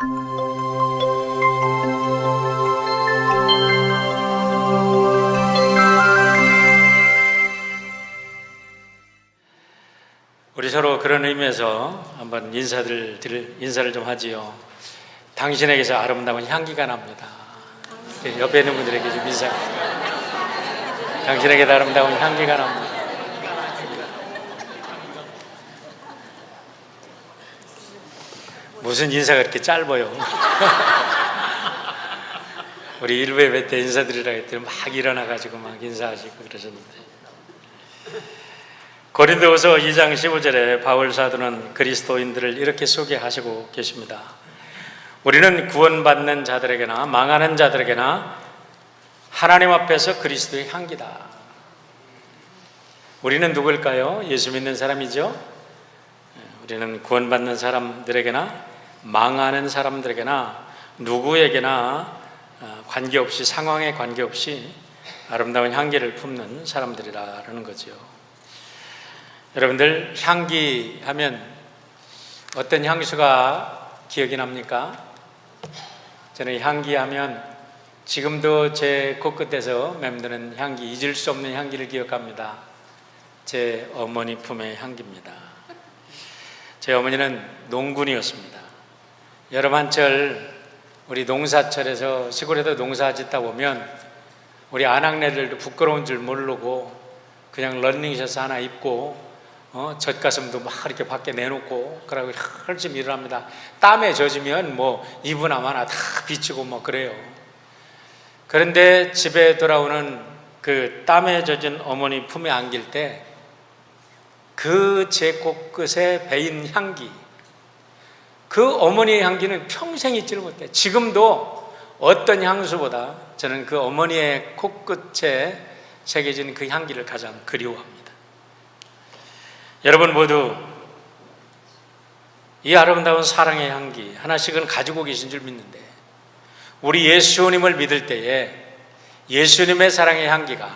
우리 서로 그런 의미에서 한번 인사를 좀 하지요. 당신에게서 아름다운 향기가 납니다. 옆에 있는 분들에게 좀 인사. 당신에게도 아름다운 향기가 납니다. 무슨 인사가 이렇게 짧아요? 우리 일부 예배 때 인사드리라고 했더니 막 일어나가지고 막 인사하시고 그러셨는데, 고린도후서 2장 15절에 바울 사도는 그리스도인들을 이렇게 소개하시고 계십니다. 우리는 구원받는 자들에게나 망하는 자들에게나 하나님 앞에서 그리스도의 향기다. 우리는 누구일까요? 예수 믿는 사람이죠. 우리는 구원받는 사람들에게나 망하는 사람들에게나 누구에게나 관계없이, 상황에 관계없이 아름다운 향기를 품는 사람들이라는 거죠. 여러분들, 향기 하면 어떤 향수가 기억이 납니까? 저는 향기 하면 지금도 제 코끝에서 맴드는 향기, 잊을 수 없는 향기를 기억합니다. 제 어머니 품의 향기입니다. 제 어머니는 농군이었습니다. 여름 한철 우리 농사철에서 시골에서 농사 짓다 보면 우리 아낙네들도 부끄러운 줄 모르고 그냥 런닝셔츠 하나 입고 젖가슴도 막 이렇게 밖에 내놓고 그러고 열심히 일을 합니다. 땀에 젖으면 뭐 이불하나 다 비치고 뭐 그래요. 그런데 집에 돌아오는 그 땀에 젖은 어머니 품에 안길 때 그 제 코끝에 배인 향기, 그 어머니의 향기는 평생 잊지를 못해. 지금도 어떤 향수보다 저는 그 어머니의 코끝에 새겨진 그 향기를 가장 그리워합니다. 여러분 모두 이 아름다운 사랑의 향기 하나씩은 가지고 계신 줄 믿는데, 우리 예수님을 믿을 때에 예수님의 사랑의 향기가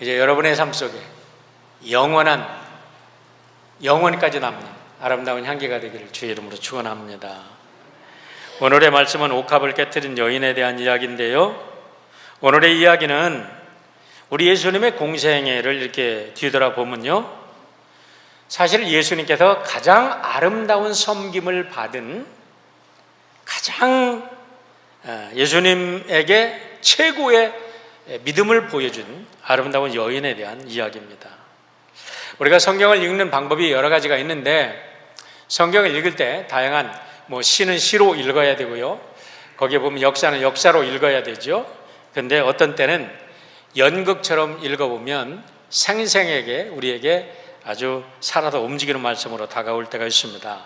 이제 여러분의 삶 속에 영원히까지 남는 아름다운 향기가 되기를 주의 이름으로 축원합니다. 오늘의 말씀은 옥합을 깨뜨린 여인에 대한 이야기인데요, 오늘의 이야기는 우리 예수님의 공생애를 이렇게 뒤돌아보면요, 사실 예수님께서 가장 아름다운 섬김을 받은, 가장 예수님에게 최고의 믿음을 보여준 아름다운 여인에 대한 이야기입니다. 우리가 성경을 읽는 방법이 여러 가지가 있는데, 성경을 읽을 때 다양한 시는 시로 읽어야 되고요, 거기에 보면 역사는 역사로 읽어야 되죠. 그런데 어떤 때는 연극처럼 읽어보면 생생하게 우리에게 아주 살아서 움직이는 말씀으로 다가올 때가 있습니다.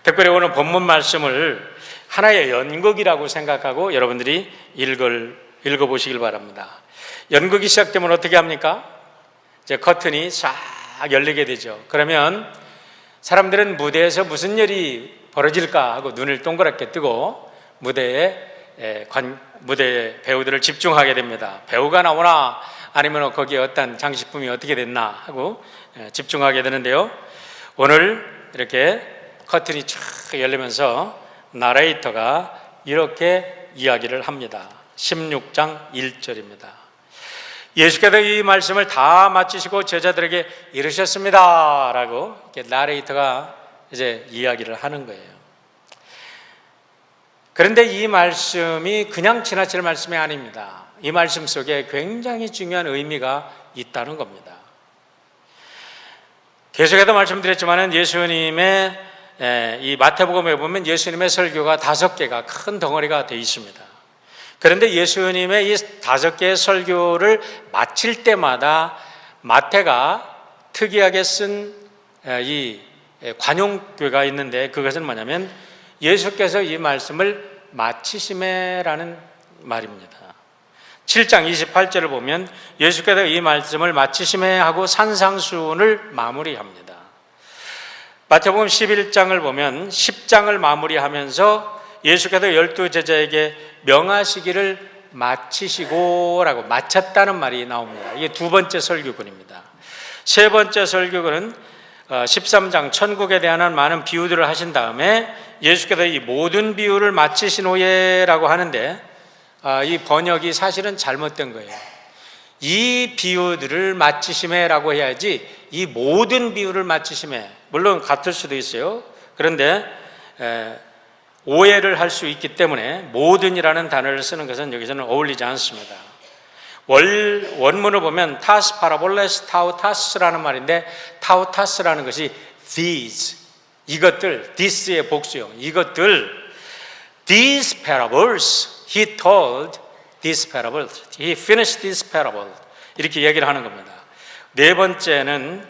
특별히 오늘 본문 말씀을 하나의 연극이라고 생각하고 여러분들이 읽어보시길 바랍니다. 연극이 시작되면 어떻게 합니까? 이제 커튼이 싹 열리게 되죠. 그러면 사람들은 무대에서 무슨 일이 벌어질까 하고 눈을 동그랗게 뜨고 무대에 배우들을 집중하게 됩니다. 배우가 나오나 아니면 거기에 어떤 장식품이 어떻게 됐나 하고 집중하게 되는데요, 오늘 이렇게 커튼이 쫙 열리면서 나레이터가 이렇게 이야기를 합니다. 16장 1절입니다. 예수께서 이 말씀을 다 마치시고 제자들에게 이르셨습니다 라고 이렇게 나레이터가 이제 이야기를 하는 거예요. 그런데 이 말씀이 그냥 지나칠 말씀이 아닙니다. 이 말씀 속에 굉장히 중요한 의미가 있다는 겁니다. 계속해서 말씀드렸지만 예수님의 이 마태복음에 보면 예수님의 설교가 5개가 큰 덩어리가 되어 있습니다. 그런데 예수님의 이 5개의 설교를 마칠 때마다 마태가 특이하게 쓴 이 관용교가 있는데, 그것은 뭐냐면 예수께서 이 말씀을 마치심에라는 말입니다. 7장 28절을 보면 예수께서 이 말씀을 마치심에 하고 산상수훈을 마무리합니다. 마태복음 11장을 보면 10장을 마무리하면서 예수께서 12제자에게 명하시기를 마치시고 라고 마쳤다는 말이 나옵니다. 이게 두 번째 설교근입니다. 세 번째 설교근은 13장 천국에 대한 많은 비유들을 하신 다음에 예수께서 이 모든 비유를 마치신 후에라고 하는데 이 번역이 사실은 잘못된 거예요. 이 비유들을 마치심에라고 해야지 이 모든 비유를 마치심에, 물론 같을 수도 있어요. 그런데 오해를 할 수 있기 때문에 모든이라는 단어를 쓰는 것은 여기서는 어울리지 않습니다. 원문을 보면 타스 파라볼레스 타우타스라는 말인데, 타우타스라는 것이 these, 이것들, this의 복수형, 이것들, these parables, he told these parables, he finished this parable, 이렇게 얘기를 하는 겁니다. 네 번째는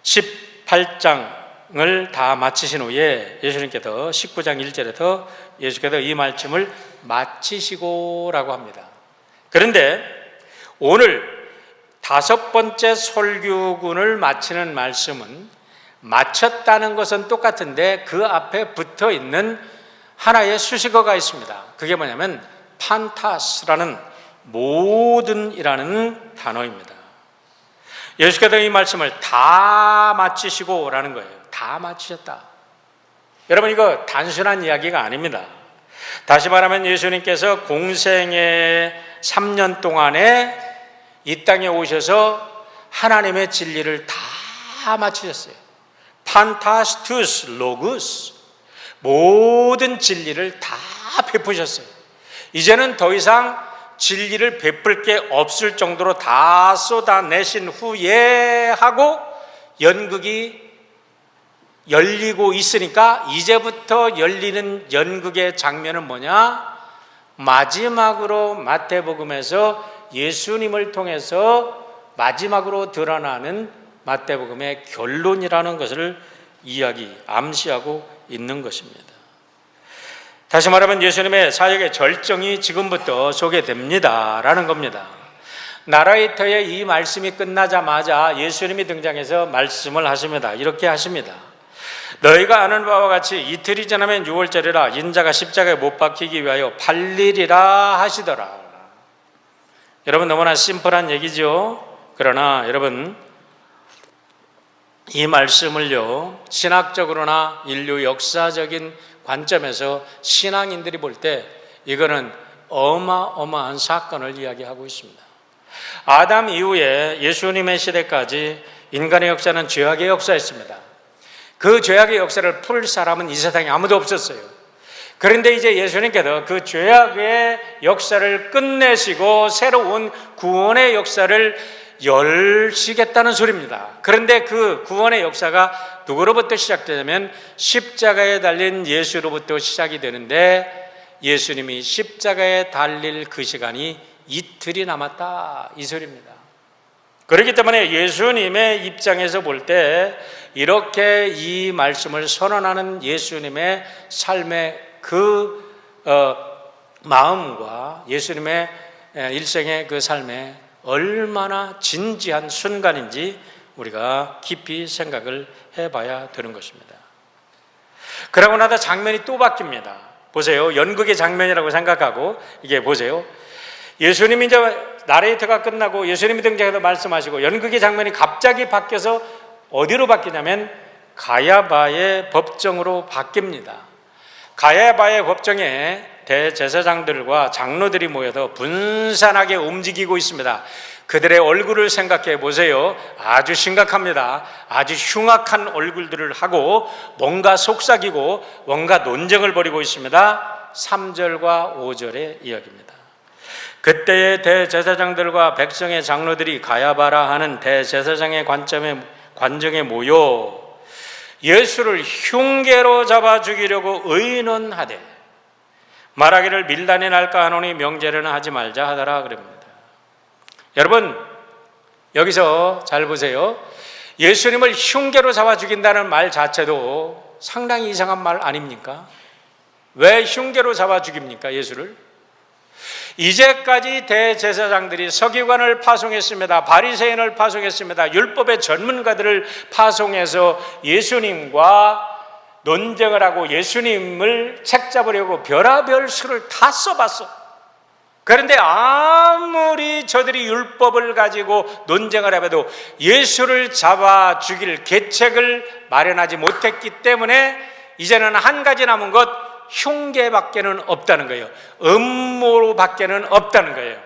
18장을 다 마치신 후에 예수님께서 19장 1절에서 예수께서 이 말씀을 마치시고 라고 합니다. 그런데 오늘 다섯 번째 설교군을 마치는 말씀은 마쳤다는 것은 똑같은데 그 앞에 붙어 있는 하나의 수식어가 있습니다. 그게 뭐냐면 판타스라는 모든이라는 단어입니다. 예수께서 이 말씀을 다 마치시고 라는 거예요. 다 마치셨다. 여러분, 이거 단순한 이야기가 아닙니다. 다시 말하면 예수님께서 공생의 3년 동안에 이 땅에 오셔서 하나님의 진리를 다 마치셨어요. 판타스투스 로그스, 모든 진리를 다 베푸셨어요. 이제는 더 이상 진리를 베풀 게 없을 정도로 다 쏟아내신 후에 하고 연극이 열리고 있으니까 이제부터 열리는 연극의 장면은 뭐냐? 마지막으로 마태복음에서 예수님을 통해서 마지막으로 드러나는 마태복음의 결론이라는 것을 암시하고 있는 것입니다. 다시 말하면 예수님의 사역의 절정이 지금부터 소개됩니다 라는 겁니다. 나라이터의 이 말씀이 끝나자마자 예수님이 등장해서 말씀을 하십니다. 이렇게 하십니다. 너희가 아는 바와 같이 이틀이 지나면 6월절이라 인자가 십자가에 못 박히기 위하여 팔리리라 하시더라. 여러분, 너무나 심플한 얘기죠. 그러나 여러분, 이 말씀을요, 신학적으로나 인류 역사적인 관점에서 신앙인들이 볼 때 이거는 어마어마한 사건을 이야기하고 있습니다. 아담 이후에 예수님의 시대까지 인간의 역사는 죄악의 역사였습니다. 그 죄악의 역사를 풀 사람은 이 세상에 아무도 없었어요. 그런데 이제 예수님께서 그 죄악의 역사를 끝내시고 새로운 구원의 역사를 열시겠다는 소리입니다. 그런데 그 구원의 역사가 누구로부터 시작되냐면 십자가에 달린 예수로부터 시작이 되는데, 예수님이 십자가에 달릴 그 시간이 이틀이 남았다, 이 소리입니다. 그렇기 때문에 예수님의 입장에서 볼 때 이렇게 이 말씀을 선언하는 예수님의 삶의 그 마음과 예수님의 일생의 그 삶에 얼마나 진지한 순간인지 우리가 깊이 생각을 해봐야 되는 것입니다. 그러고 나서 장면이 또 바뀝니다. 보세요. 연극의 장면이라고 생각하고 이게 보세요. 예수님이 이제 나레이터가 끝나고 예수님이 등장해서 말씀하시고 연극의 장면이 갑자기 바뀌어서 어디로 바뀌냐면 가야바의 법정으로 바뀝니다. 가야바의 법정에 대제사장들과 장로들이 모여서 분산하게 움직이고 있습니다. 그들의 얼굴을 생각해 보세요. 아주 심각합니다. 아주 흉악한 얼굴들을 하고 뭔가 속삭이고 뭔가 논쟁을 벌이고 있습니다. 3절과 5절의 이야기입니다. 그때의 대제사장들과 백성의 장로들이 가야바라 하는 대제사장의 관정에 모여 예수를 흉계로 잡아 죽이려고 의논하되 말하기를 밀란이 날까 하노니 명제를 하지 말자 하더라 그럽니다. 여러분, 여기서 잘 보세요. 예수님을 흉계로 잡아 죽인다는 말 자체도 상당히 이상한 말 아닙니까? 왜 흉계로 잡아 죽입니까, 예수를? 이제까지 대제사장들이 서기관을 파송했습니다. 바리새인을 파송했습니다. 율법의 전문가들을 파송해서 예수님과 논쟁을 하고 예수님을 책잡으려고 별의별 수를 다 써봤어. 그런데 아무리 저들이 율법을 가지고 논쟁을 해봐도 예수를 잡아 죽일 계책을 마련하지 못했기 때문에 이제는 한 가지 남은 것, 흉계밖에는 없다는 거예요. 음모로밖에는 없다는 거예요.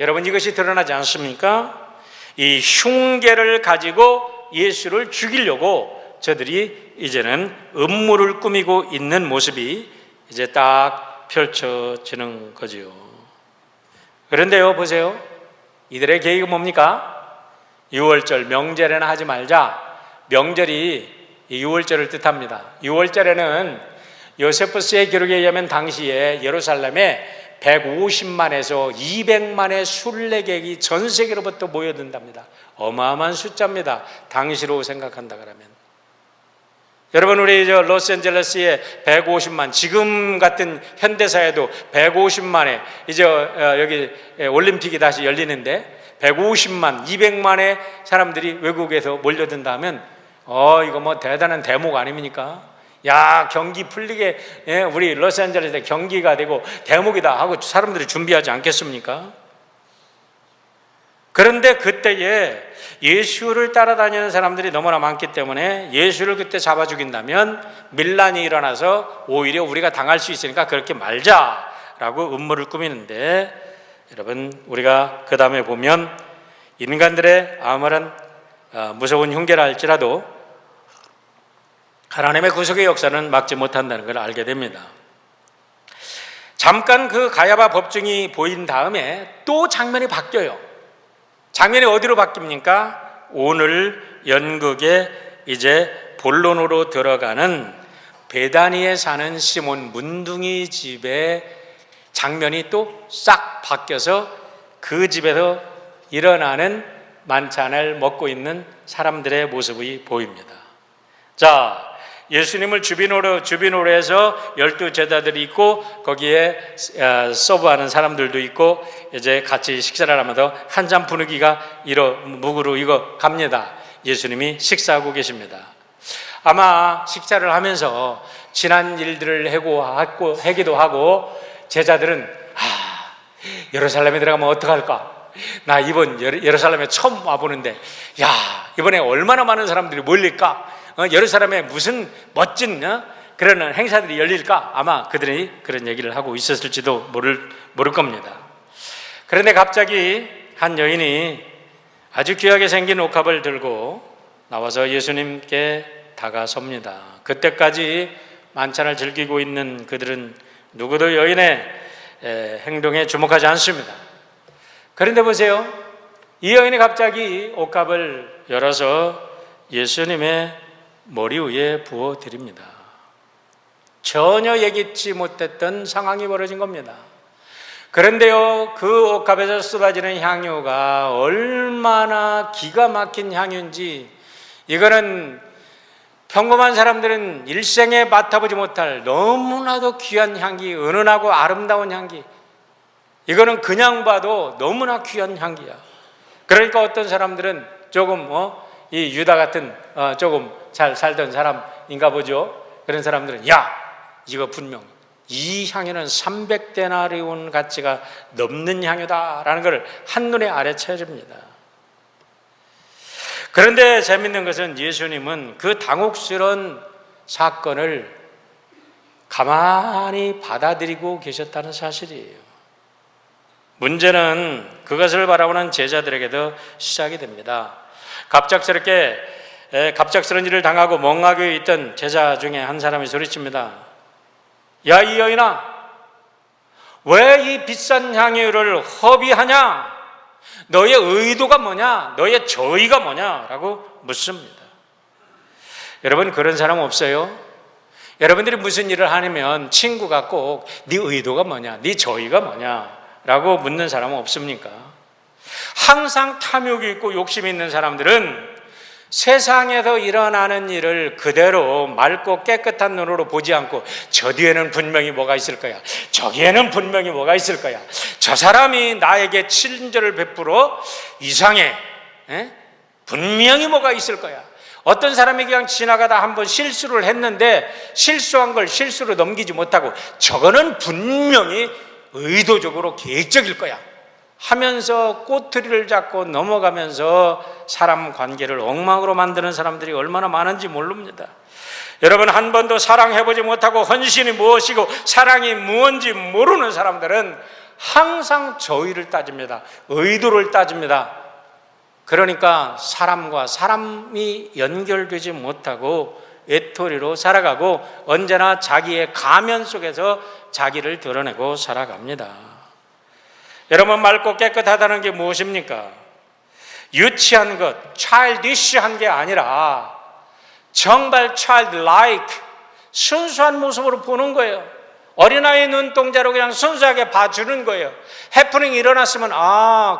여러분, 이것이 드러나지 않습니까? 이 흉계를 가지고 예수를 죽이려고 저들이 이제는 음모를 꾸미고 있는 모습이 이제 딱 펼쳐지는 거지요. 그런데요, 보세요. 이들의 계획은 뭡니까? 6월절 명절에는 하지 말자. 명절이 6월절을 뜻합니다. 6월절에는 요세푸스의 기록에 의하면 당시에 예루살렘에 150만에서 200만의 순례객이 전 세계로부터 모여든답니다. 어마어마한 숫자입니다. 당시로 생각한다 그러면. 여러분, 우리 로스앤젤레스에 150만, 지금 같은 현대사에도 150만에 이제 여기 올림픽이 다시 열리는데 150만, 200만의 사람들이 외국에서 몰려든다면 이거 뭐 대단한 대목 아닙니까? 야, 경기 풀리게 우리 로스앤젤레스에 경기가 되고 대목이다 하고 사람들이 준비하지 않겠습니까? 그런데 그때에 예수를 따라다니는 사람들이 너무나 많기 때문에 예수를 그때 잡아 죽인다면 밀란이 일어나서 오히려 우리가 당할 수 있으니까 그렇게 말자라고 음모를 꾸미는데, 여러분, 우리가 그 다음에 보면 인간들의 아무런 무서운 흉계라 할지라도 하나님의 구속의 역사는 막지 못한다는 걸 알게 됩니다. 잠깐 그 가야바 법정이 보인 다음에 또 장면이 바뀌어요. 장면이 어디로 바뀝니까? 오늘 연극의 이제 본론으로 들어가는 베다니에 사는 시몬 문둥이 집의 장면이 또 싹 바뀌어서 그 집에서 일어나는 만찬을 먹고 있는 사람들의 모습이 보입니다. 자, 예수님을 주빈으로 해서 12 제자들이 있고 거기에 서브하는 사람들도 있고 이제 같이 식사를 하면서 한 잔 분위기가 묵으로 이거 갑니다. 예수님이 식사하고 계십니다. 아마 식사를 하면서 지난 일들을 해기도 하고 제자들은 예루살렘에 들어가면 어떡할까? 나 이번 예루살렘에 처음 와보는데 야, 이번에 얼마나 많은 사람들이 몰릴까? 예루살렘에 무슨 멋진 그런 행사들이 열릴까? 아마 그들이 그런 얘기를 하고 있었을지도 모를 겁니다. 그런데 갑자기 한 여인이 아주 귀하게 생긴 옥합을 들고 나와서 예수님께 다가섭니다. 그때까지 만찬을 즐기고 있는 그들은 누구도 여인의 행동에 주목하지 않습니다. 그런데 보세요. 이 여인이 갑자기 옥합을 열어서 예수님의 머리 위에 부어드립니다. 전혀 예기치 못했던 상황이 벌어진 겁니다. 그런데요, 그 옥합에서 쏟아지는 향유가 얼마나 기가 막힌 향유인지, 이거는 평범한 사람들은 일생에 맡아보지 못할 너무나도 귀한 향기, 은은하고 아름다운 향기, 이거는 그냥 봐도 너무나 귀한 향기야. 그러니까 어떤 사람들은 조금 이 유다 같은 조금 잘 살던 사람인가 보죠. 그런 사람들은 야, 이거 분명 이 향유는 300데나리온 가치가 넘는 향유다라는 걸 한눈에 알아채집니다. 그런데 재밌는 것은 예수님은 그 당혹스러운 사건을 가만히 받아들이고 계셨다는 사실이에요. 문제는 그것을 바라보는 제자들에게도 시작이 됩니다. 갑작스런 일을 당하고 멍하게 있던 제자 중에 한 사람이 소리칩니다. 야, 이 여인아, 왜 이 비싼 향유를 허비하냐? 너의 의도가 뭐냐? 너의 저의가 뭐냐? 라고 묻습니다. 여러분, 그런 사람 없어요? 여러분들이 무슨 일을 하면 친구가 꼭 네 의도가 뭐냐? 네 저의가 뭐냐? 라고 묻는 사람은 없습니까? 항상 탐욕이 있고 욕심이 있는 사람들은 세상에서 일어나는 일을 그대로 맑고 깨끗한 눈으로 보지 않고 저 뒤에는 분명히 뭐가 있을 거야, 저기에는 분명히 뭐가 있을 거야, 저 사람이 나에게 친절을 베풀어 이상해, 분명히 뭐가 있을 거야. 어떤 사람이 그냥 지나가다 한번 실수를 했는데 실수한 걸 실수로 넘기지 못하고 저거는 분명히 의도적으로 계획적일 거야 하면서 꼬투리를 잡고 넘어가면서 사람 관계를 엉망으로 만드는 사람들이 얼마나 많은지 모릅니다. 여러분, 한 번도 사랑해보지 못하고 헌신이 무엇이고 사랑이 무엇인지 모르는 사람들은 항상 저의를 따집니다. 의도를 따집니다. 그러니까 사람과 사람이 연결되지 못하고 외톨이로 살아가고 언제나 자기의 가면 속에서 자기를 드러내고 살아갑니다. 여러분, 맑고 깨끗하다는 게 무엇입니까? 유치한 것, childish한 게 아니라 정말 childlike, 순수한 모습으로 보는 거예요. 어린아이 눈동자로 그냥 순수하게 봐주는 거예요. 해프닝이 일어났으면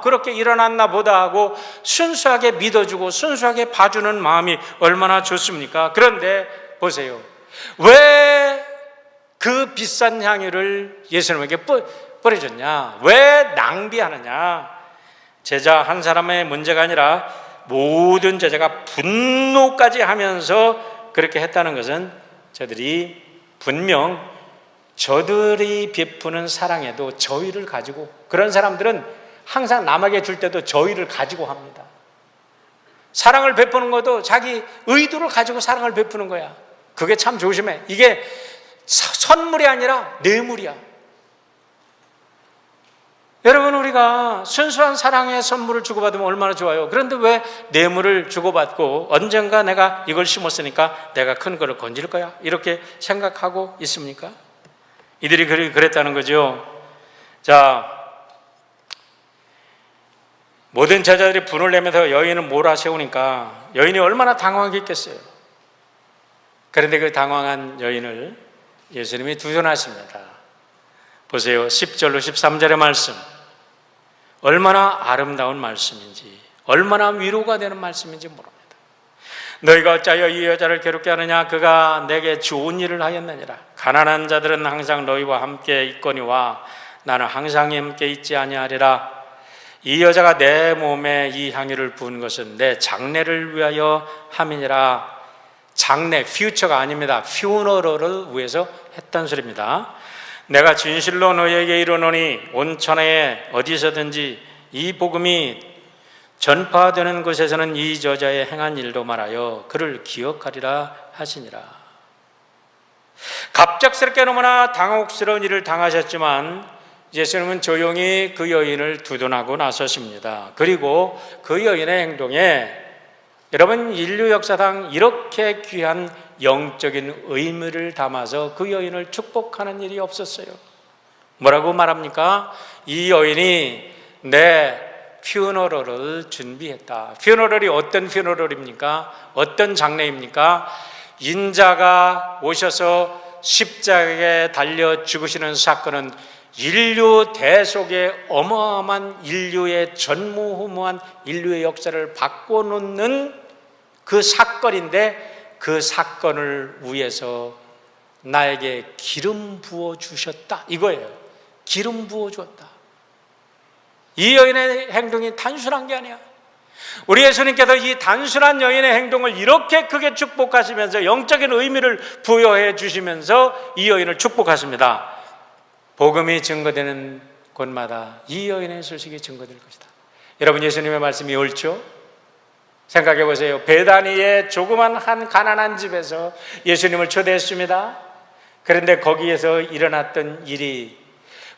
그렇게 일어났나 보다 하고 순수하게 믿어주고 순수하게 봐주는 마음이 얼마나 좋습니까? 그런데 보세요. 왜 그 비싼 향유를 예수님에게 버려줬냐? 왜 낭비하느냐? 제자 한 사람의 문제가 아니라 모든 제자가 분노까지 하면서 그렇게 했다는 것은 저들이 분명 저들이 베푸는 사랑에도 저의를 가지고, 그런 사람들은 항상 남에게 줄 때도 저의를 가지고 합니다. 사랑을 베푸는 것도 자기 의도를 가지고 사랑을 베푸는 거야. 그게 참 조심해. 이게 선물이 아니라 뇌물이야. 여러분, 우리가 순수한 사랑의 선물을 주고받으면 얼마나 좋아요. 그런데 왜 뇌물을 주고받고 언젠가 내가 이걸 심었으니까 내가 큰 거를 건질 거야 이렇게 생각하고 있습니까? 이들이 그랬다는 거죠. 자, 모든 제자들이 분을 내면서 여인을 몰아세우니까 여인이 얼마나 당황했겠어요. 그런데 그 당황한 여인을 예수님이 두둔하십니다. 보세요. 10절로 13절의 말씀, 얼마나 아름다운 말씀인지, 얼마나 위로가 되는 말씀인지 모릅니다. 너희가 어찌하여 이 여자를 괴롭게 하느냐? 그가 내게 좋은 일을 하였느니라. 가난한 자들은 항상 너희와 함께 있거니와 나는 항상 함께 있지 아니하리라. 이 여자가 내 몸에 이 향유를 부은 것은 내 장례를 위하여 함이니라. 장례, 퓨처가 아닙니다. 퓨너럴을 위해서 했던 소리입니다. 내가 진실로 너희에게 이르노니 온 천하에 어디서든지 이 복음이 전파되는 곳에서는 이 여자의 행한 일도 말하여 그를 기억하리라 하시니라. 갑작스럽게 너무나 당혹스러운 일을 당하셨지만 예수님은 조용히 그 여인을 두둔하고 나서십니다. 그리고 그 여인의 행동에 여러분, 인류 역사상 이렇게 귀한 영적인 의미를 담아서 그 여인을 축복하는 일이 없었어요. 뭐라고 말합니까? 이 여인이 내 퓨너럴을 준비했다. 퓨너럴이 어떤 퓨너럴입니까? 어떤 장례입니까? 인자가 오셔서 십자가에 달려 죽으시는 사건은 인류 대속의 어마어마한 인류의 전무후무한 인류의 역사를 바꿔놓는 그 사건인데, 그 사건을 위해서 나에게 기름 부어 주셨다 이거예요. 기름 부어 주었다. 이 여인의 행동이 단순한 게 아니야. 우리 예수님께서 이 단순한 여인의 행동을 이렇게 크게 축복하시면서 영적인 의미를 부여해 주시면서 이 여인을 축복하십니다. 복음이 증거되는 곳마다 이 여인의 소식이 증거될 것이다. 여러분, 예수님의 말씀이 옳죠? 생각해 보세요. 베다니의 조그만 한 가난한 집에서 예수님을 초대했습니다. 그런데 거기에서 일어났던 일이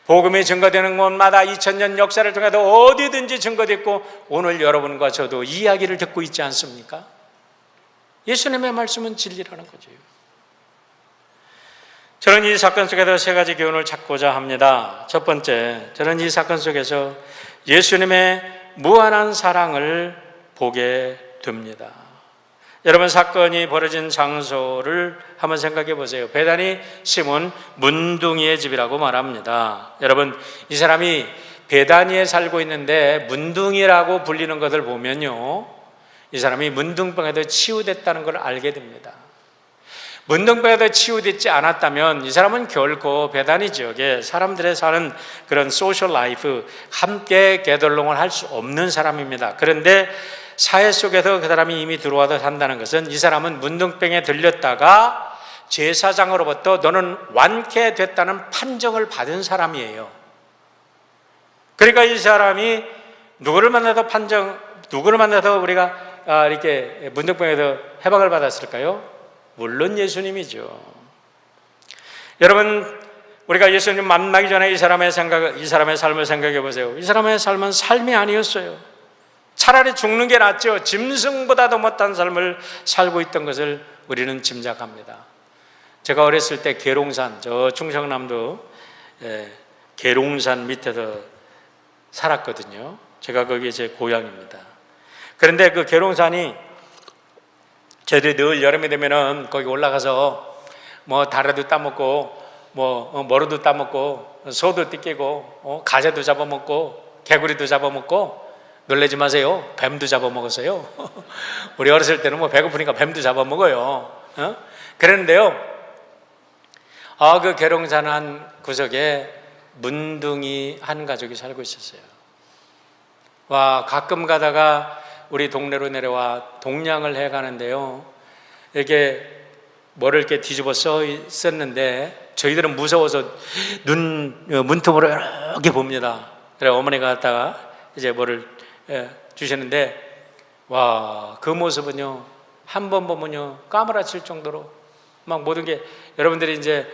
복음이 증거되는 곳마다 2000년 역사를 통해서 어디든지 증거됐고 오늘 여러분과 저도 이야기를 듣고 있지 않습니까? 예수님의 말씀은 진리라는 거죠. 저는 이 사건 속에서 세 가지 교훈을 찾고자 합니다. 첫 번째, 저는 이 사건 속에서 예수님의 무한한 사랑을 보게 됩니다. 여러분, 사건이 벌어진 장소를 한번 생각해 보세요. 베다니 시몬 문둥이의 집이라고 말합니다. 여러분, 이 사람이 베다니에 살고 있는데 문둥이라고 불리는 것을 보면요, 이 사람이 문둥병에도 치유됐다는 걸 알게 됩니다. 문둥병에도 치유되지 않았다면 이 사람은 결코 베다니 지역에 사람들의 사는 그런 소셜 라이프, 함께 게덜롱을 할 수 없는 사람입니다. 그런데 사회 속에서 그 사람이 이미 들어와서 산다는 것은 이 사람은 문둥병에 들렸다가 제사장으로부터 너는 완쾌됐다는 판정을 받은 사람이에요. 그러니까 이 사람이 누구를 만나도 우리가 이렇게 문둥병에서 해방을 받았을까요? 물론 예수님이죠. 여러분, 우리가 예수님 만나기 전에 이 사람의 삶을 생각해 보세요. 이 사람의 삶은 삶이 아니었어요. 차라리 죽는 게 낫죠. 짐승보다도 못한 삶을 살고 있던 것을 우리는 짐작합니다. 제가 어렸을 때 계룡산, 저 충청남도 계룡산 밑에서 살았거든요. 제가 거기 제 고향입니다. 그런데 그 계룡산이 저희들이 늘 여름이 되면은 거기 올라가서 뭐 다래도 따먹고 머루도 따먹고 소도 뜯기고 가재도 잡아먹고 개구리도 잡아먹고, 놀라지 마세요, 뱀도 잡아먹었어요. 우리 어렸을 때는 뭐 배고프니까 뱀도 잡아먹어요. 그랬는데요, 그 계룡산 한 구석에 문둥이 한 가족이 살고 있었어요. 와, 가끔 가다가 우리 동네로 내려와 동냥을 해 가는데요, 이렇게 뭐를 이렇게 뒤집어 썼는데 저희들은 무서워서 문틈으로 이렇게 봅니다. 그래 어머니가 갔다가 이제 뭐를 주시는데, 와, 그 모습은요, 한 번 보면요 까무라칠 정도로 막 모든 게, 여러분들이 이제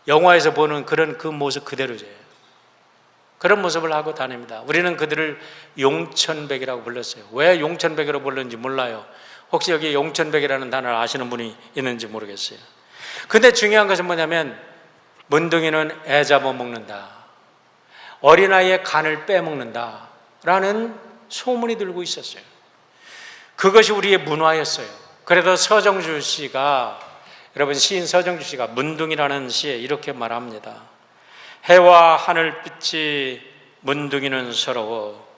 영화에서 보는 그런 그 모습 그대로죠. 그런 모습을 하고 다닙니다. 우리는 그들을 용천백이라고 불렀어요. 왜 용천백이라고 불렀는지 몰라요. 혹시 여기 용천백이라는 단어를 아시는 분이 있는지 모르겠어요. 근데 중요한 것은 뭐냐면, 문둥이는 애 잡아먹는다, 어린아이의 간을 빼먹는다 라는 소문이 들고 있었어요. 그것이 우리의 문화였어요. 그래서 서정주 씨가, 여러분, 시인 서정주 씨가 문둥이라는 시에 이렇게 말합니다. 해와 하늘빛이 문둥이는 서러워,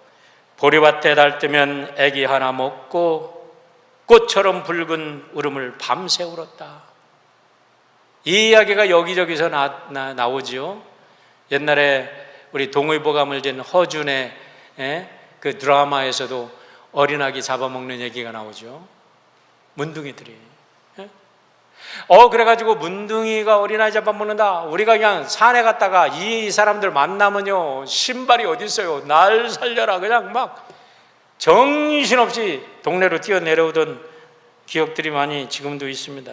보리밭에 달뜨면 애기 하나 먹고 꽃처럼 붉은 울음을 밤새 울었다. 이 이야기가 여기저기서 나오지요. 옛날에 우리 동의보감을 진 허준의 그 드라마에서도 어린아기 잡아먹는 얘기가 나오죠. 문둥이들이. 그래가지고 문둥이가 어린아이 잡아먹는다. 우리가 그냥 산에 갔다가 이 사람들 만나면요, 신발이 어디 있어요, 날 살려라, 그냥 막 정신없이 동네로 뛰어내려오던 기억들이 많이 지금도 있습니다.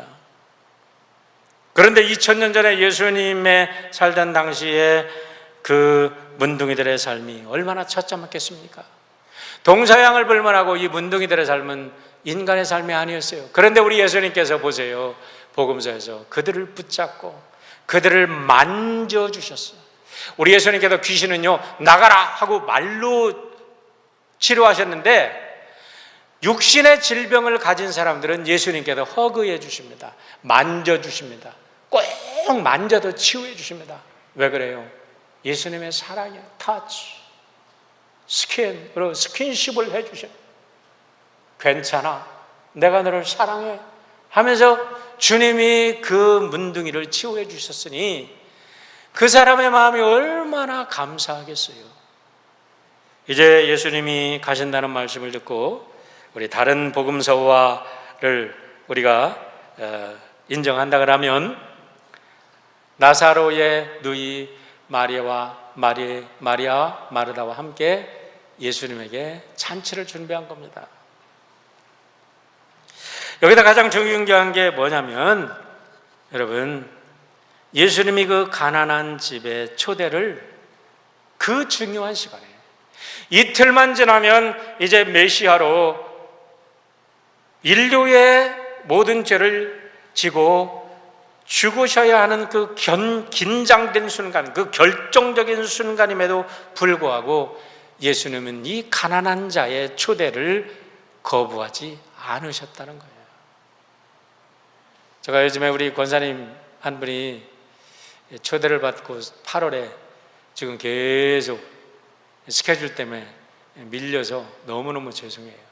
그런데 2000년 전에 예수님의 살던 당시에 그 문둥이들의 삶이 얼마나 처참했겠습니까? 동서양을 불문하고 이 문둥이들의 삶은 인간의 삶이 아니었어요. 그런데 우리 예수님께서 보세요, 복음서에서 그들을 붙잡고 그들을 만져주셨어요. 우리 예수님께서 귀신은요, 나가라 하고 말로 치료하셨는데, 육신의 질병을 가진 사람들은 예수님께서 허그해 주십니다. 만져주십니다. 꼭 만져도 치유해 주십니다. 왜 그래요? 예수님의 사랑이에요. 터치, 스킨십을 해 주셔요. 괜찮아, 내가 너를 사랑해 하면서 주님이 그 문둥이를 치유해 주셨으니 그 사람의 마음이 얼마나 감사하겠어요. 이제 예수님이 가신다는 말씀을 듣고 우리 다른 복음서와를 우리가 인정한다 그러면, 나사로의 누이 마리아 마르다와 함께 예수님에게 잔치를 준비한 겁니다. 여기다 가장 중요한 게 뭐냐면, 여러분, 예수님이 그 가난한 집에 초대를 그 중요한 시간에, 이틀만 지나면 이제 메시아로 인류의 모든 죄를 지고 죽으셔야 하는 그 긴장된 순간, 그 결정적인 순간임에도 불구하고 예수님은 이 가난한 자의 초대를 거부하지 않으셨다는 거예요. 제가 요즘에 우리 권사님 한 분이 초대를 받고 8월에 지금 계속 스케줄 때문에 밀려서 너무너무 죄송해요.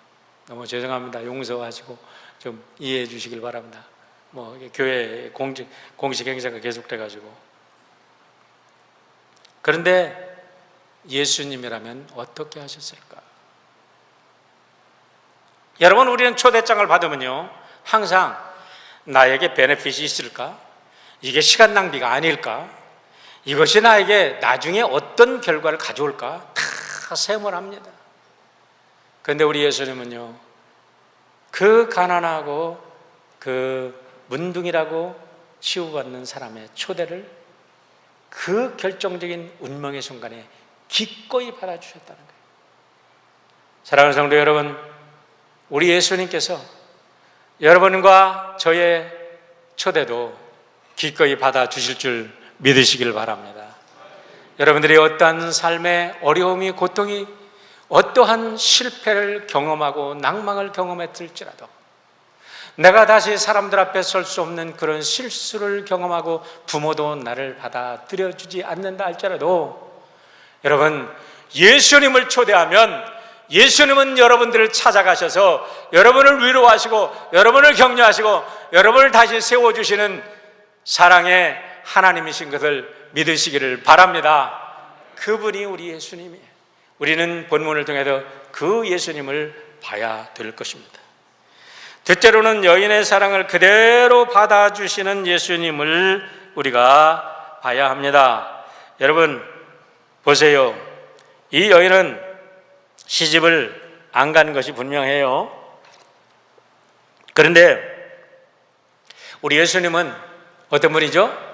너무 죄송합니다. 용서하시고 좀 이해해 주시길 바랍니다. 교회 공식 행사가 계속돼가지고. 그런데 예수님이라면 어떻게 하셨을까? 여러분, 우리는 초대장을 받으면요, 항상 나에게 베네핏이 있을까? 이게 시간 낭비가 아닐까? 이것이 나에게 나중에 어떤 결과를 가져올까 다 세모합니다. 그런데 우리 예수님은요, 그 가난하고 그 문둥이라고 치유받는 사람의 초대를 그 결정적인 운명의 순간에 기꺼이 받아주셨다는 거예요. 사랑하는 성도 여러분, 우리 예수님께서 여러분과 저의 초대도 기꺼이 받아주실 줄 믿으시길 바랍니다. 여러분들이 어떠한 삶의 어려움이, 고통이, 어떠한 실패를 경험하고 낭망을 경험했을지라도, 내가 다시 사람들 앞에 설 수 없는 그런 실수를 경험하고 부모도 나를 받아들여주지 않는다 할지라도, 여러분, 예수님을 초대하면 예수님은 여러분들을 찾아가셔서 여러분을 위로하시고 여러분을 격려하시고 여러분을 다시 세워주시는 사랑의 하나님이신 것을 믿으시기를 바랍니다. 그분이 우리 예수님이에요. 우리는 본문을 통해서 그 예수님을 봐야 될 것입니다. 둘째로는 여인의 사랑을 그대로 받아주시는 예수님을 우리가 봐야 합니다. 여러분 보세요. 이 여인은 시집을 안 간 것이 분명해요. 그런데 우리 예수님은 어떤 분이죠?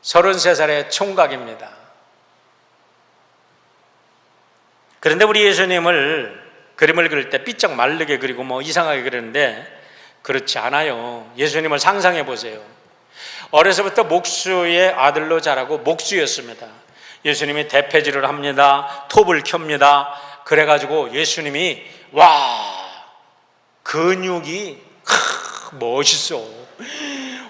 33살의 총각입니다. 그런데 우리 예수님을 그림을 그릴 때 삐쩍 마르게 그리고 뭐 이상하게 그리는데 그렇지 않아요. 예수님을 상상해 보세요. 어려서부터 목수의 아들로 자라고 목수였습니다. 예수님이 대패질을 합니다. 톱을 켭니다. 그래가지고 예수님이 근육이 멋있어.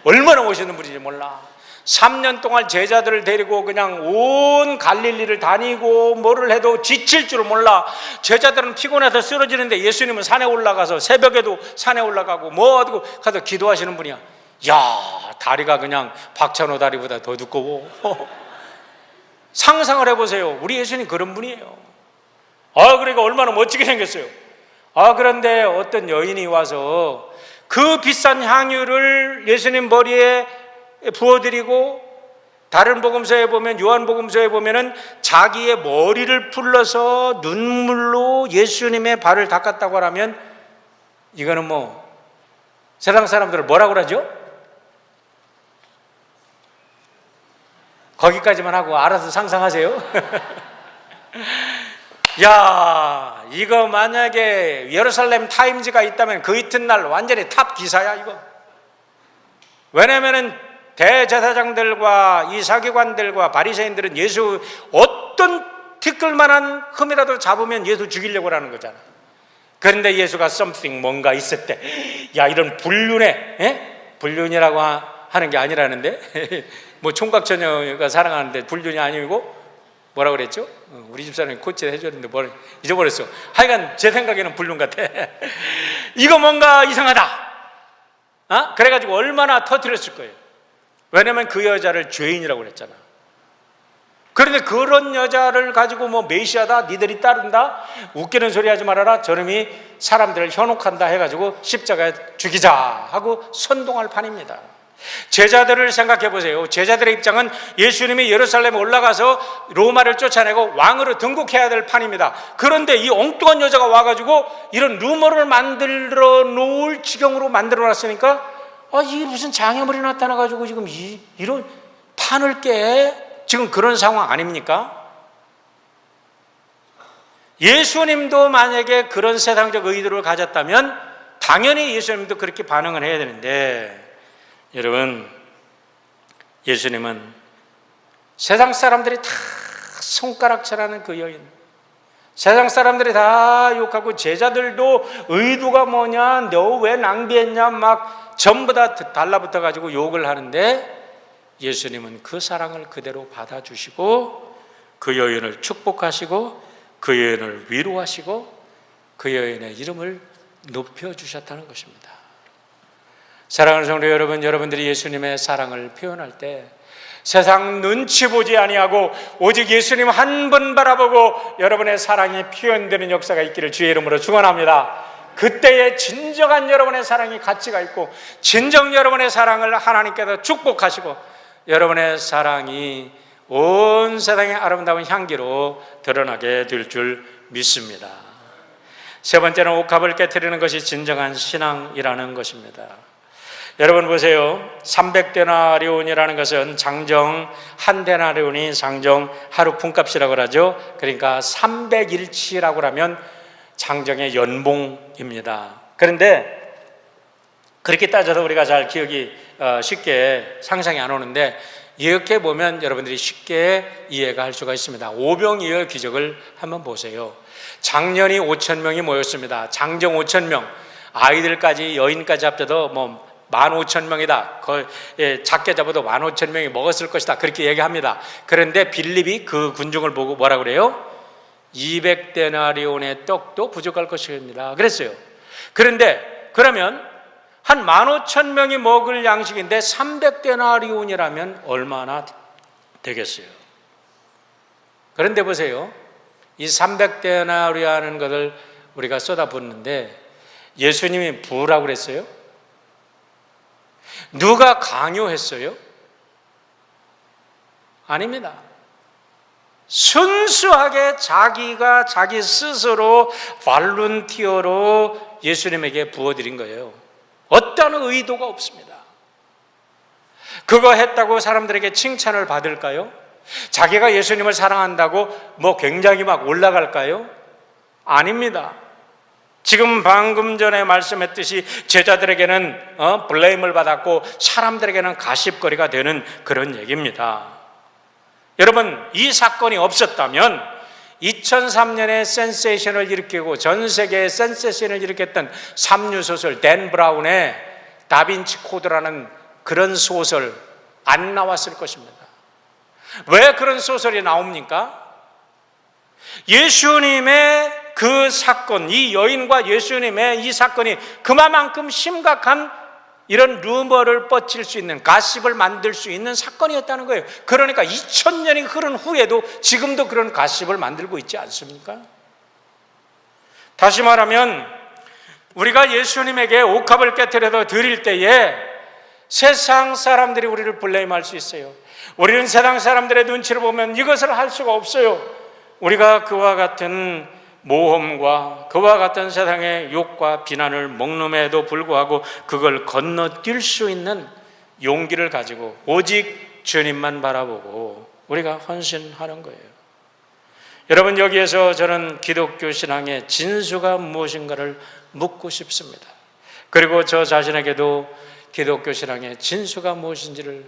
얼마나 멋있는 분인지 몰라. 3년 동안 제자들을 데리고 그냥 온 갈릴리를 다니고 뭐를 해도 지칠 줄 몰라. 제자들은 피곤해서 쓰러지는데 예수님은 산에 올라가서 새벽에도 산에 올라가고 뭐 하고 가서 기도하시는 분이야. 야, 다리가 그냥 박찬호 다리보다 더 두꺼워. 상상을 해보세요. 우리 예수님 그런 분이에요. 그러니까 얼마나 멋지게 생겼어요. 그런데 어떤 여인이 와서 그 비싼 향유를 예수님 머리에 부어드리고, 다른 복음서에 보면, 요한복음서에 보면은 자기의 머리를 풀러서 눈물로 예수님의 발을 닦았다고 하면, 이거는 뭐 세상 사람들을 뭐라고 그러죠? 거기까지만 하고 알아서 상상하세요. 야, 이거 만약에 예루살렘 타임즈가 있다면 그 이튿날 완전히 탑 기사야 이거. 왜냐면은 대제사장들과 이 사기관들과 바리새인들은 예수 어떤 티끌만한 흠이라도 잡으면 예수 죽이려고 하는 거잖아. 그런데 예수가 something 뭔가 있었대. 야, 이런 불륜에, 불륜이라고 하는 게 아니라는데 뭐 총각처녀가 사랑하는데 불륜이 아니고 뭐라 그랬죠? 우리 집사람이 코치를 해줬는데 뭘 잊어버렸어. 하여간 제 생각에는 불륜 같아. 이거 뭔가 이상하다. 그래가지고 얼마나 터뜨렸을 거예요. 왜냐면 그 여자를 죄인이라고 그랬잖아. 그런데 그런 여자를 가지고 뭐 메시아다, 니들이 따른다, 웃기는 소리 하지 말아라, 저놈이 사람들을 현혹한다 해가지고 십자가에 죽이자 하고 선동할 판입니다. 제자들을 생각해 보세요. 제자들의 입장은 예수님이 예루살렘에 올라가서 로마를 쫓아내고 왕으로 등극해야 될 판입니다. 그런데 이 엉뚱한 여자가 와가지고 이런 루머를 만들어 놓을 지경으로 만들어 놨으니까, 이게 무슨 장애물이 나타나가지고 지금 이런 판을 깨? 지금 그런 상황 아닙니까? 예수님도 만약에 그런 세상적 의도를 가졌다면 당연히 예수님도 그렇게 반응을 해야 되는데, 여러분, 예수님은 세상 사람들이 다 손가락질하는 그 여인, 세상 사람들이 다 욕하고 제자들도 의도가 뭐냐, 너 왜 낭비했냐 막 전부 다 달라붙어 가지고 욕을 하는데, 예수님은 그 사랑을 그대로 받아주시고 그 여인을 축복하시고 그 여인을 위로하시고 그 여인의 이름을 높여주셨다는 것입니다. 사랑하는 성도 여러분, 여러분들이 예수님의 사랑을 표현할 때 세상 눈치 보지 아니하고 오직 예수님 한 분 바라보고 여러분의 사랑이 표현되는 역사가 있기를 주의 이름으로 축원합니다. 그때의 진정한 여러분의 사랑이 가치가 있고 진정 여러분의 사랑을 하나님께서 축복하시고 여러분의 사랑이 온 세상의 아름다운 향기로 드러나게 될 줄 믿습니다. 세 번째는 옥합을 깨트리는 것이 진정한 신앙이라는 것입니다. 여러분 보세요. 300데나리온이라는 것은 장정 한 데나리온이 장정 하루 품값이라고 하죠. 그러니까 300일치라고 하면 장정의 연봉입니다. 그런데 그렇게 따져서 우리가 잘 기억이 쉽게 상상이 안 오는데, 이렇게 보면 여러분들이 쉽게 이해가 할 수가 있습니다. 오병이어 기적을 한번 보세요. 장년이 5,000명이 모였습니다. 장정 5,000명, 아이들까지 여인까지 합쳐도 15,000명이다. 작게 잡아도 15,000명이 먹었을 것이다. 그렇게 얘기합니다. 그런데 빌립이 그 군중을 보고 뭐라 그래요? 200데나리온의 떡도 부족할 것입니다. 그랬어요. 그런데 그러면 한 15,000명이 먹을 양식인데 300데나리온이라면 얼마나 되겠어요? 그런데 보세요. 이 300데나리온이라는 것을 우리가 쏟아붓는데 예수님이 부으라고 그랬어요? 누가 강요했어요? 아닙니다. 순수하게 자기가 자기 스스로 발룬티어로 예수님에게 부어드린 거예요. 어떤 의도가 없습니다. 그거 했다고 사람들에게 칭찬을 받을까요? 자기가 예수님을 사랑한다고 굉장히 막 올라갈까요? 아닙니다. 지금 방금 전에 말씀했듯이 제자들에게는 블레임을 받았고 사람들에게는 가십거리가 되는 그런 얘기입니다. 여러분, 이 사건이 없었다면 2003년에 센세이션을 일으키고 전 세계에 센세이션을 일으켰던 삼류소설 댄 브라운의 다빈치 코드라는 그런 소설 안 나왔을 것입니다. 왜 그런 소설이 나옵니까? 예수님의 그 사건, 이 여인과 예수님의 이 사건이 그만큼 심각한 이런 루머를 뻗칠 수 있는, 가십을 만들 수 있는 사건이었다는 거예요. 그러니까 2000년이 흐른 후에도 지금도 그런 가십을 만들고 있지 않습니까? 다시 말하면 우리가 예수님에게 옥합을 깨트려서 드릴 때에 세상 사람들이 우리를 블레임할 수 있어요. 우리는 세상 사람들의 눈치를 보면 이것을 할 수가 없어요. 우리가 그와 같은 모험과 그와 같은 세상의 욕과 비난을 먹는에도 불구하고 그걸 건너뛸 수 있는 용기를 가지고 오직 주님만 바라보고 우리가 헌신하는 거예요. 여러분, 여기에서 저는 기독교 신앙의 진수가 무엇인가를 묻고 싶습니다. 그리고 저 자신에게도 기독교 신앙의 진수가 무엇인지를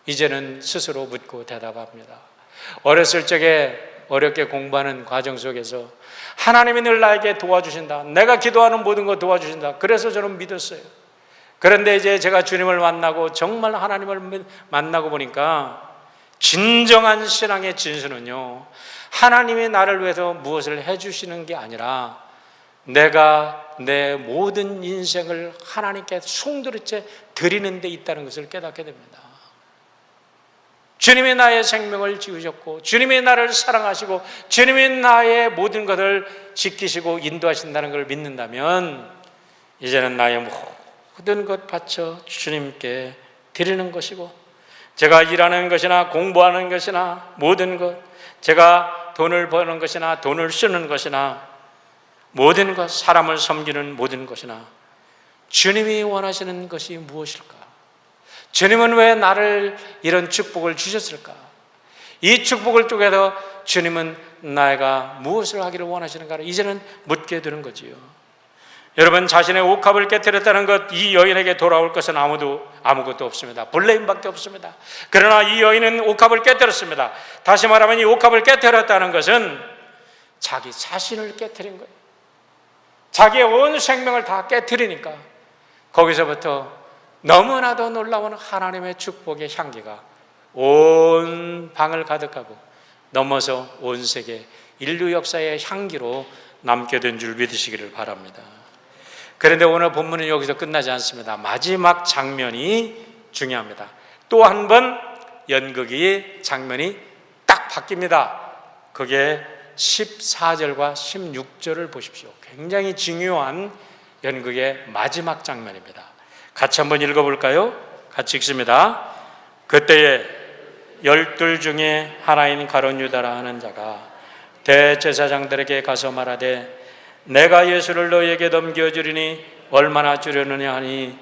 이제는 스스로 묻고 대답합니다. 어렸을 적에 어렵게 공부하는 과정 속에서 하나님이 늘 나에게 도와주신다. 내가 기도하는 모든 거 도와주신다. 그래서 저는 믿었어요. 그런데 이제 제가 주님을 만나고 정말 하나님을 만나고 보니까 진정한 신앙의 진수는요, 하나님이 나를 위해서 무엇을 해주시는 게 아니라 내가 내 모든 인생을 하나님께 송두리째 드리는 데 있다는 것을 깨닫게 됩니다. 주님이 나의 생명을 지으셨고 주님이 나를 사랑하시고 주님이 나의 모든 것을 지키시고 인도하신다는 걸 믿는다면 이제는 나의 모든 것 바쳐 주님께 드리는 것이고, 제가 일하는 것이나 공부하는 것이나 모든 것, 제가 돈을 버는 것이나 돈을 쓰는 것이나 모든 것, 사람을 섬기는 모든 것이나 주님이 원하시는 것이 무엇일까? 주님은 왜 나를 이런 축복을 주셨을까? 이 축복을 통해서 주님은 내가 무엇을 하기를 원하시는가를 이제는 묻게 되는 거지요. 여러분, 자신의 옥합을 깨뜨렸다는 것, 이 여인에게 돌아올 것은 아무것도 없습니다. 블레임밖에 없습니다. 그러나 이 여인은 옥합을 깨뜨렸습니다. 다시 말하면 이 옥합을 깨뜨렸다는 것은 자기 자신을 깨뜨린 거예요. 자기의 온 생명을 다 깨뜨리니까 거기서부터 너무나도 놀라운 하나님의 축복의 향기가 온 방을 가득하고 넘어서 온 세계 인류 역사의 향기로 남게 된 줄 믿으시기를 바랍니다. 그런데 오늘 본문은 여기서 끝나지 않습니다. 마지막 장면이 중요합니다. 또 한 번 연극의 장면이 딱 바뀝니다. 그게 14절과 16절을 보십시오. 굉장히 중요한 연극의 마지막 장면입니다. 같이 한번 읽어볼까요? 같이 읽습니다. 그때에 12 중에 하나인 가룟 유다라 하는 자가 대제사장들에게 가서 말하되 내가 예수를 너희에게 넘겨주리니 얼마나 주려느냐 하니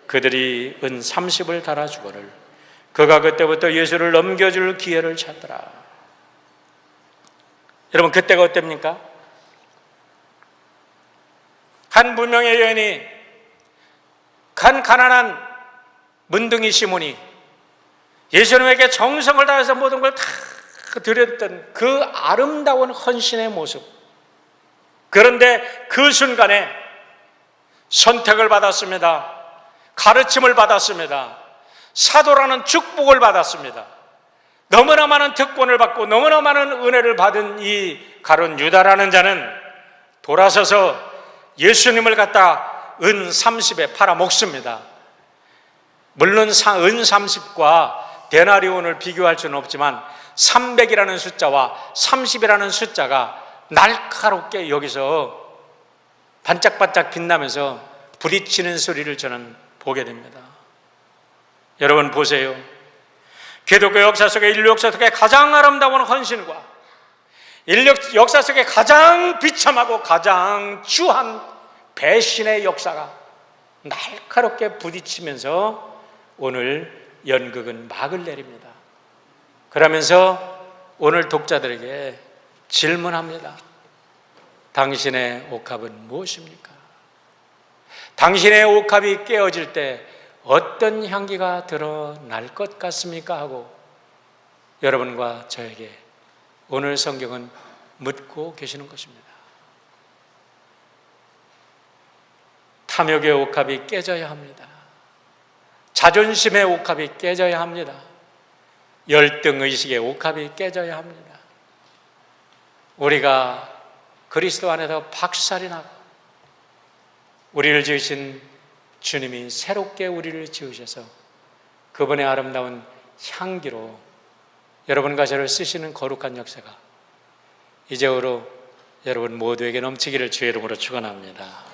그들이 은 30을 달아주거늘 그가 그때부터 예수를 넘겨줄 기회를 찾더라. 여러분, 그때가 어땠습니까? 한 무명의 여인이, 한 가난한 문둥이 시몬이 예수님에게 정성을 다해서 모든 걸 다 드렸던 그 아름다운 헌신의 모습. 그런데 그 순간에 선택을 받았습니다. 가르침을 받았습니다. 사도라는 축복을 받았습니다. 너무나 많은 특권을 받고 너무나 많은 은혜를 받은 이 가룟 유다라는 자는 돌아서서 예수님을 갖다 은 30에 팔아먹습니다. 물론 은 30과 데나리온을 비교할 수는 없지만 300이라는 숫자와 30이라는 숫자가 날카롭게 여기서 반짝반짝 빛나면서 부딪히는 소리를 저는 보게 됩니다. 여러분 보세요. 기독교 역사 속에, 인류 역사 속에 가장 아름다운 헌신과 인류 역사 속에 가장 비참하고 가장 추한 배신의 역사가 날카롭게 부딪히면서 오늘 연극은 막을 내립니다. 그러면서 오늘 독자들에게 질문합니다. 당신의 옥합은 무엇입니까? 당신의 옥합이 깨어질 때 어떤 향기가 드러날 것 같습니까? 하고 여러분과 저에게 오늘 성경은 묻고 계시는 것입니다. 탐욕의 옥합이 깨져야 합니다. 자존심의 옥합이 깨져야 합니다. 열등의식의 옥합이 깨져야 합니다. 우리가 그리스도 안에서 박살이 나고 우리를 지으신 주님이 새롭게 우리를 지으셔서 그분의 아름다운 향기로 여러분과 저를 쓰시는 거룩한 역사가 이제후로 여러분 모두에게 넘치기를 주의 이름으로 축원합니다.